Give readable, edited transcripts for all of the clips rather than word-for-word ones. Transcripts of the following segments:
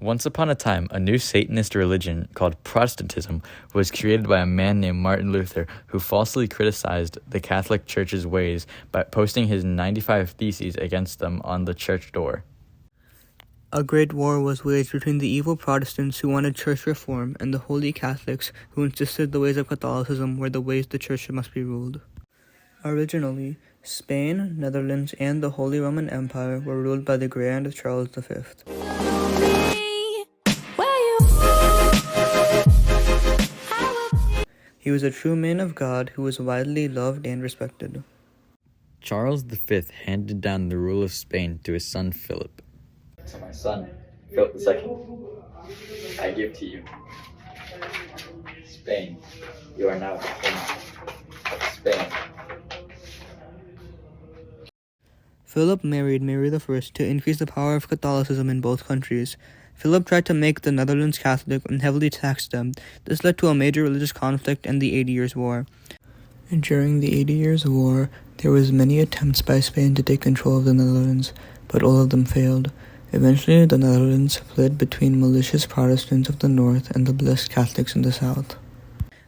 Once upon a time, a new Satanist religion called Protestantism was created by a man named Martin Luther, who falsely criticized the Catholic Church's ways by posting his 95 Theses against them on the church door. A great war was waged between the evil Protestants who wanted church reform and the holy Catholics who insisted the ways of Catholicism were the ways the church must be ruled. Originally, Spain, Netherlands, and the Holy Roman Empire were ruled by the Grand Charles V. He was a true man of God who was widely loved and respected. Charles V handed down the rule of Spain to his son Philip. So my son, Philip II, I give to you Spain. You are now the king of Spain. Philip married Mary I to increase the power of Catholicism in both countries. Philip tried to make the Netherlands Catholic and heavily taxed them. This led to a major religious conflict and the 80 Years' War. During the 80 Years' War, there was many attempts by Spain to take control of the Netherlands, but all of them failed. Eventually, the Netherlands split between malicious Protestants of the north and the blessed Catholics in the south.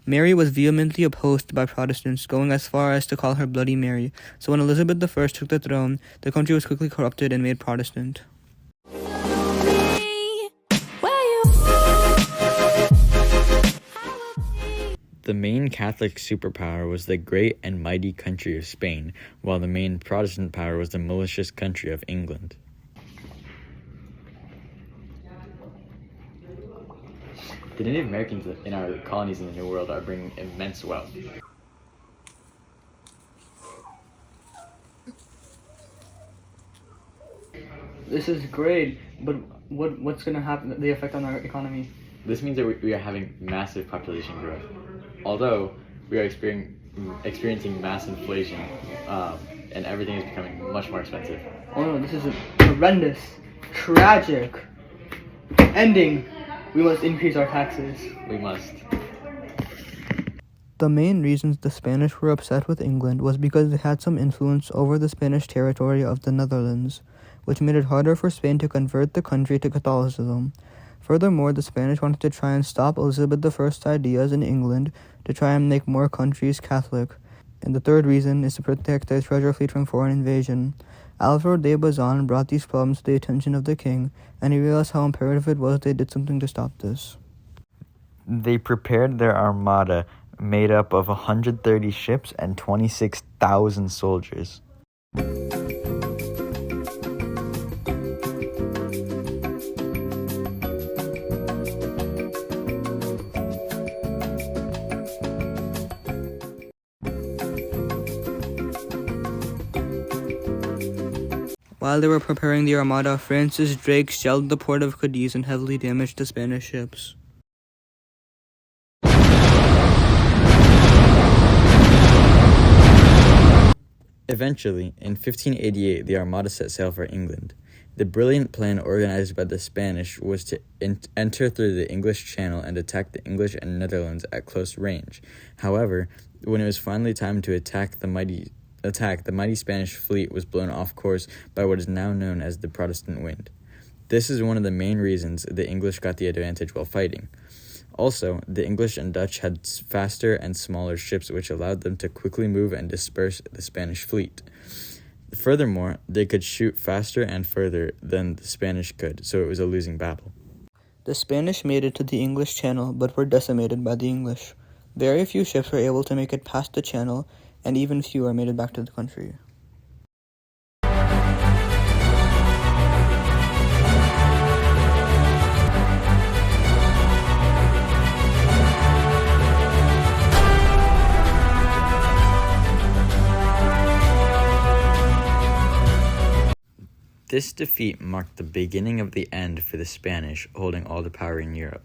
Mary was vehemently opposed by Protestants, going as far as to call her Bloody Mary, so when Elizabeth I took the throne, the country was quickly corrupted and made Protestant. The main Catholic superpower was the great and mighty country of Spain, while the main Protestant power was the malicious country of England. The Native Americans in our colonies in the New World are bringing immense wealth. This is great, but what's going to happen, the effect on our economy? This means that we are having massive population growth. Although we are experiencing mass inflation, and everything is becoming much more expensive. Oh no, this is horrendous, tragic, ending. We must increase our taxes. We must. The main reasons the Spanish were upset with England was because they had some influence over the Spanish territory of the Netherlands, which made it harder for Spain to convert the country to Catholicism. Furthermore, the Spanish wanted to try and stop Elizabeth I's ideas in England to try and make more countries Catholic. And the third reason is to protect their treasure fleet from foreign invasion. Alvaro de Bazan brought these problems to the attention of the king, and he realized how imperative it was they did something to stop this. They prepared their Armada, made up of 130 ships and 26,000 soldiers. While they were preparing the Armada, Francis Drake shelled the port of Cadiz and heavily damaged the Spanish ships. Eventually, in 1588, the Armada set sail for England. The brilliant plan organized by the Spanish was to enter through the English Channel and attack the English and Netherlands at close range. However, when it was finally time to attack, the mighty Spanish fleet was blown off course by what is now known as the Protestant wind. This is one of the main reasons the English got the advantage while fighting. Also, the English and Dutch had faster and smaller ships, which allowed them to quickly move and disperse the Spanish fleet. Furthermore, they could shoot faster and further than the Spanish could, so it was a losing battle. The Spanish made it to the English Channel, but were decimated by the English. Very few ships were able to make it past the Channel, and even fewer made it back to the country. This defeat marked the beginning of the end for the Spanish holding all the power in Europe.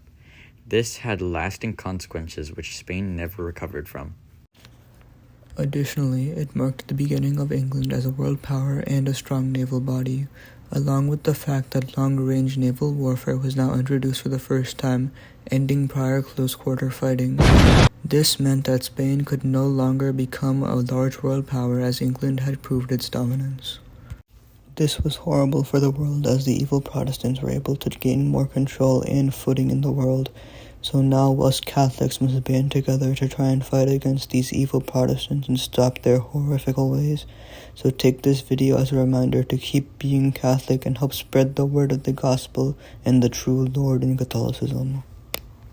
This had lasting consequences which Spain never recovered from. Additionally, it marked the beginning of England as a world power and a strong naval body, along with the fact that long-range naval warfare was now introduced for the first time, ending prior close-quarter fighting. This meant that Spain could no longer become a large world power as England had proved its dominance. This was horrible for the world, as the evil Protestants were able to gain more control and footing in the world. So now us Catholics must band together to try and fight against these evil Protestants and stop their horrifical ways. So take this video as a reminder to keep being Catholic and help spread the word of the gospel and the true Lord in Catholicism.